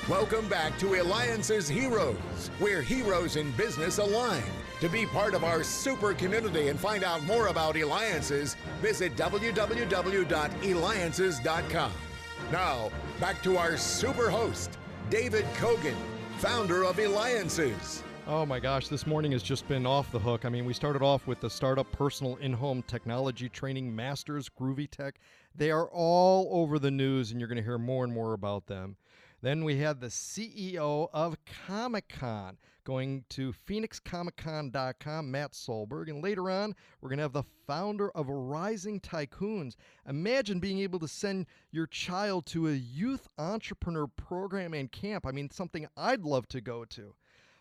Welcome back to Eliances Heroes, where heroes in business align. To be part of our super community and find out more about Eliances, visit www.Eliances.com. Now, back to our super host, David Cogan, founder of Eliances. Oh my gosh, this morning has just been off the hook. I mean, we started off with the startup personal in-home technology training masters, Groovy Tech. They are all over the news, and you're going to hear more and more about them. Then we had the CEO of Comic-Con going to PhoenixComicCon.com, Matt Solberg. And later on, we're going to have the founder of Rising Tycoons. Imagine being able to send your child to a youth entrepreneur program and camp. I mean, something I'd love to go to.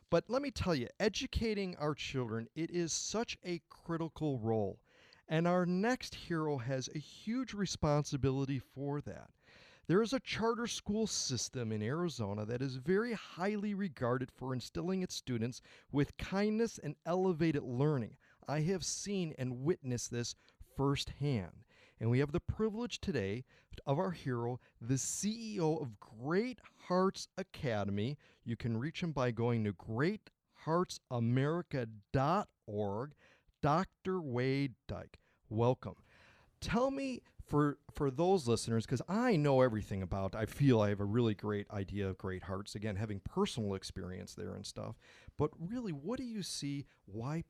But let me tell you, educating our children, it is such a critical role. And our next hero has a huge responsibility for that. There is a charter school system in Arizona that is very highly regarded for instilling its students with kindness and elevated learning. I have seen and witnessed this firsthand. And we have the privilege today of our hero, the CEO of Great Hearts Academy. You can reach him by going to greatheartsamerica.org. Dr. Wade Dyke, welcome. Tell me, for those listeners, because I know everything about, I feel I have a really great idea of Great Hearts, again, having personal experience there and stuff, but really, what do you see, why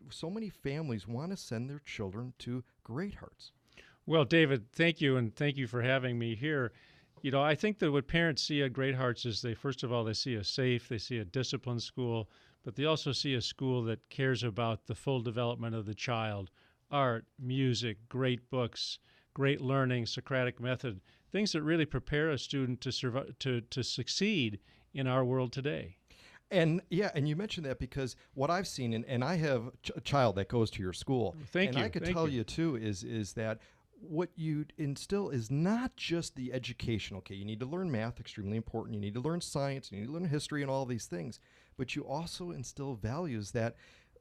so many families want to send their children to Great Hearts? Well, David, thank you, and thank you for having me here. You know, I think that what parents see at Great Hearts is first of all, they see a safe, they see a disciplined school, but they also see a school that cares about the full development of the child. Art, music, great books, great learning, Socratic method, things that really prepare a student to survive, to succeed in our world today. And yeah, and you mentioned that because what I've seen, and I have a child that goes to your school. Thank you. And I could tell you too is that what you instill is not just the education. Okay, you need to learn math, extremely important. You need to learn science, you need to learn history and all these things. But you also instill values that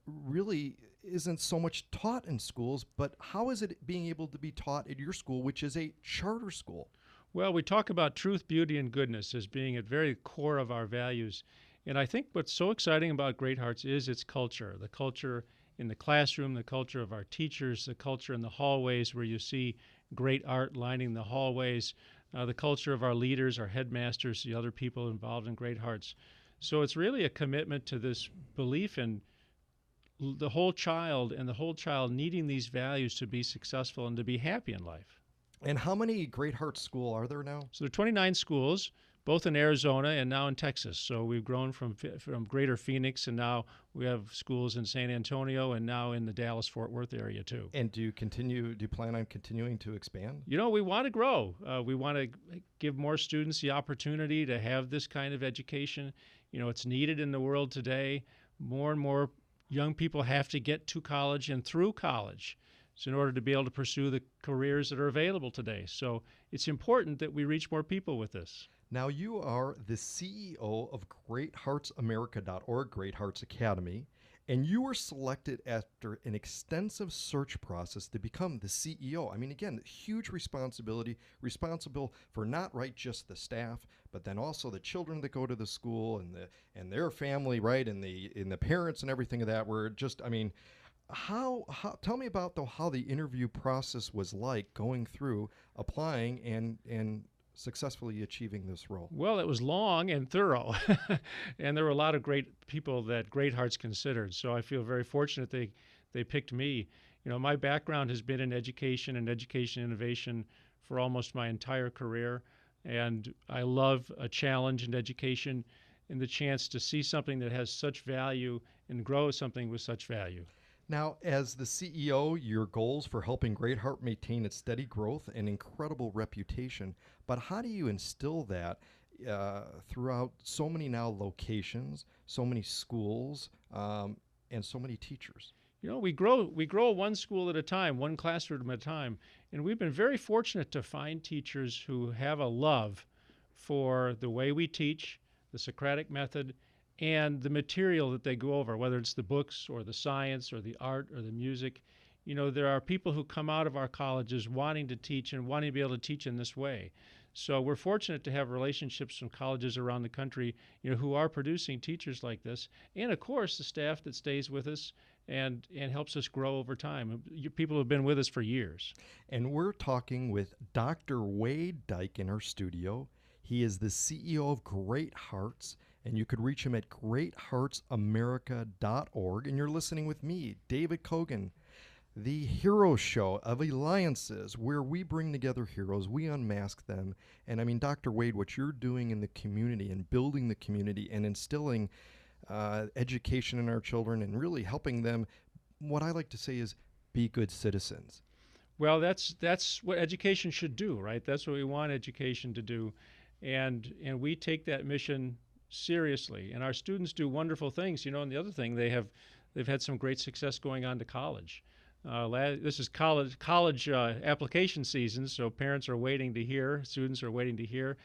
really isn't so much taught in schools, but how is it being able to be taught at your school, which is a charter school? Well, we talk about truth, beauty, and goodness as being at very core of our values. And I think what's so exciting about Great Hearts is its culture, the culture in the classroom, the culture of our teachers, the culture in the hallways where you see great art lining the hallways, the culture of our leaders, our headmasters, the other people involved in Great Hearts. So it's really a commitment to this belief in the whole child and the whole child needing these values to be successful and to be happy in life. And how many Great Hearts School are there now? So there are 29 schools, both in Arizona and now in Texas. So we've grown from greater Phoenix, and now we have schools in San Antonio and now in the Dallas-Fort Worth area too. And do you plan on continuing to expand? You know, we want to grow. We want to give more students the opportunity to have this kind of education. You know, it's needed in the world today. More and more young people have to get to college and through college in order to be able to pursue the careers that are available today. So it's important that we reach more people with this. Now, you are the CEO of GreatHeartsAmerica.org, Great Hearts Academy, and you were selected after an extensive search process to become the CEO. I mean, again, huge responsibility, responsible for not just the staff, but then also the children that go to the school and their family, right, and the parents and everything of that. Were just, I mean, how tell me about how the interview process was like going through applying and successfully achieving this role? Well, it was long and thorough, and there were a lot of great people that Great Hearts considered. So I feel very fortunate they picked me. You know, my background has been in education and education innovation for almost my entire career, and I love a challenge in education and the chance to see something that has such value and grow something with such value. Now, as the CEO, your goals for helping Great Heart maintain its steady growth and incredible reputation, but how do you instill that throughout so many now locations, so many schools, and so many teachers? You know, we grow one school at a time, one classroom at a time, and we've been very fortunate to find teachers who have a love for the way we teach, the Socratic method, and the material that they go over, whether it's the books or the science or the art or the music. You know, there are people who come out of our colleges wanting to teach and wanting to be able to teach in this way. So we're fortunate to have relationships from colleges around the country, who are producing teachers like this, and of course the staff that stays with us and helps us grow over time. People have been with us for years. And we're talking with Dr. Wade Dyke in our studio. He is the CEO of Great Hearts, and you could reach him at greatheartsamerica.org. And you're listening with me, David Cogan, the hero show of Eliances, where we bring together heroes, we unmask them. And I mean, Dr. Wade, what you're doing in the community and building the community and instilling education in our children and really helping them, what I like to say is be good citizens. Well, that's what education should do, right? That's what we want education to do. And we take that mission seriously. And our students do wonderful things, and the other thing, they've had some great success going on to college. This is college application season, so parents are waiting to hear, students are waiting to hear.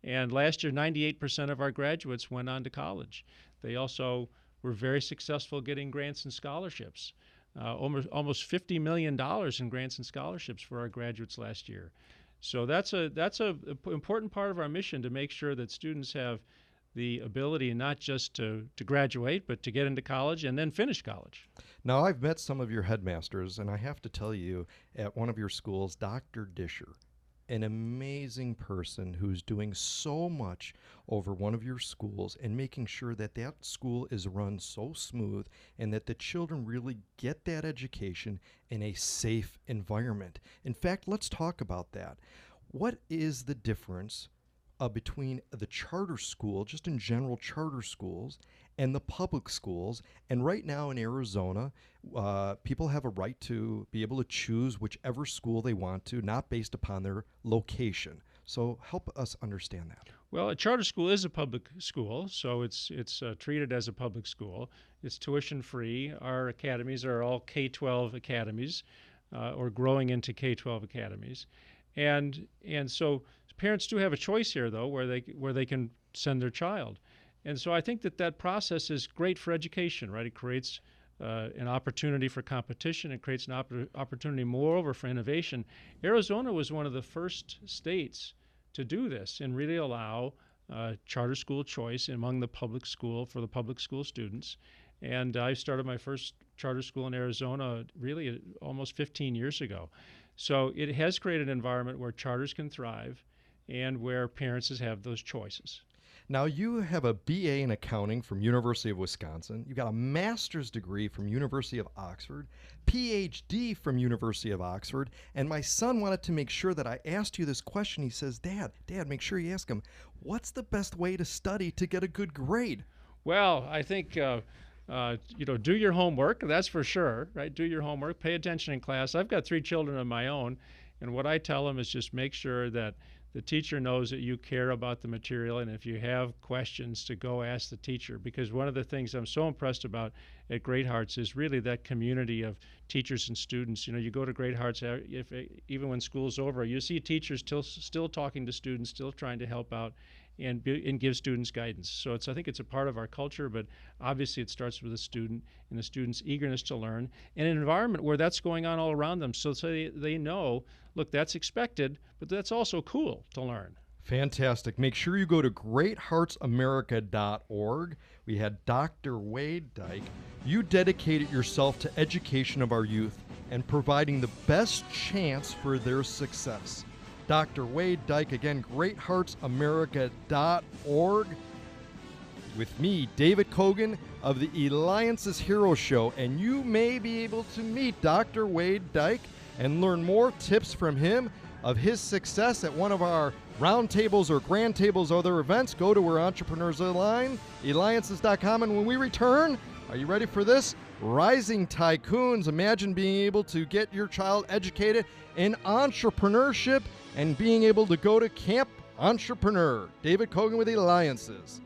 And last year, 98% of our graduates went on to college. They also were very successful getting grants and scholarships. Almost $50 million in grants and scholarships for our graduates last year. So that's a important part of our mission, to make sure that students have the ability not just to graduate, but to get into college and then finish college. Now, I've met some of your headmasters, and I have to tell you, at one of your schools, Dr. Disher, an amazing person who's doing so much over one of your schools and making sure that that school is run so smooth and that the children really get that education in a safe environment. In fact, let's talk about that. What is the difference between the charter school, just in general charter schools, and the public schools? And right now in Arizona, people have a right to be able to choose whichever school they want to, not based upon their location. So help us understand that. Well, a charter school is a public school, so it's treated as a public school. It's tuition free. Our academies are all K-12 academies, or growing into K-12 academies, and so parents do have a choice here, though, where they can send their child. And so I think that process is great for education, right? It creates an opportunity for competition. It creates an opportunity, moreover, for innovation. Arizona was one of the first states to do this and really allow charter school choice among the public school for the public school students. And I started my first charter school in Arizona really almost 15 years ago. So it has created an environment where charters can thrive and where parents have those choices. Now, you have a BA in accounting from University of Wisconsin. You've got a master's degree from University of Oxford, PhD from University of Oxford, and my son wanted to make sure that I asked you this question. He says, Dad, make sure you ask him, what's the best way to study to get a good grade? Well, I think, do your homework, that's for sure, right? Do your homework, pay attention in class. I've got 3 children of my own, and what I tell them is just make sure that the teacher knows that you care about the material, and if you have questions, to go ask the teacher. Because one of the things I'm so impressed about at Great Hearts is really that community of teachers and students. You go to Great Hearts, even when school's over, you see teachers still talking to students, still trying to help out and give students guidance. So I think it's a part of our culture, but obviously it starts with the student and the student's eagerness to learn in an environment where that's going on all around them. So they know, look, that's expected, but that's also cool to learn. Fantastic. Make sure you go to greatheartsamerica.org. We had Dr. Wade Dyke. You dedicated yourself to education of our youth and providing the best chance for their success. Dr. Wade Dyke, again, greatheartsamerica.org. With me, David Cogan of the Eliances Hero Show, and you may be able to meet Dr. Wade Dyke and learn more tips from him of his success at one of our roundtables or grand tables, other events. Go to Where Entrepreneurs Align, Eliances.com, and when we return, are you ready for this? Rising Tycoons. Imagine being able to get your child educated in entrepreneurship and being able to go to Camp Entrepreneur. David Cogan with Eliances.